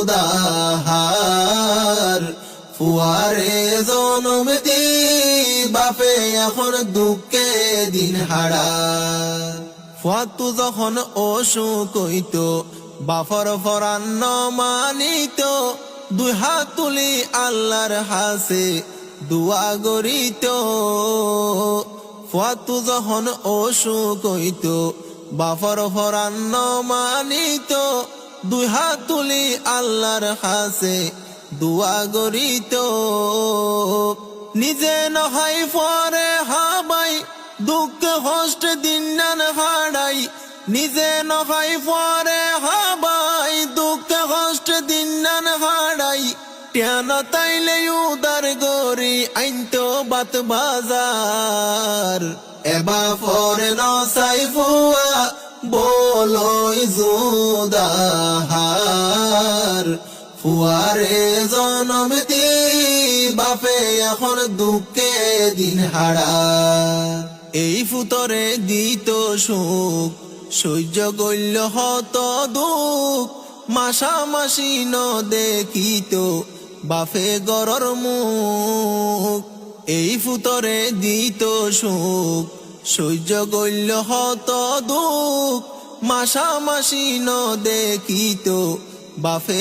দাহার ফুয়ারে জনম দি বাপে এখন দুঃখে দিন হারা ফুয়াতু যখন অসুখ হইত বাফর ফরান্ন মানিত দুই হাত তুলি আল্লাহর হাসে দুয়া গরিত ফুয়াতু যখন অসুখ হইত বাফর ফরান্ন মানিত দুই হাত তুলি আল্লাহর হাসে দুয়া গরিত নিজে নহাই পরে হাবাই দুঃখ কষ্ট দিন হারাই নিজে নহাই পরে হাবাই দুঃখ কষ্ট দিন হারাই টেন তাইলে উদার গরি আইনতো বাত বাজার এবা পরে নসাই ফুয়া বলই জুদাহার ফুয়ারে জনম দি বাপে এখন দুঃখে দিন হারা এই ফুতরে দিত সুখ সহ্য গল্য হত দুঃখ মাসামাসি ন দেখিত বাপে গরর মুখ এই ফুতরে দিত সুখ সহ্য গল্য হত দুঃখ মাসামাসি ন দেখিত বাপে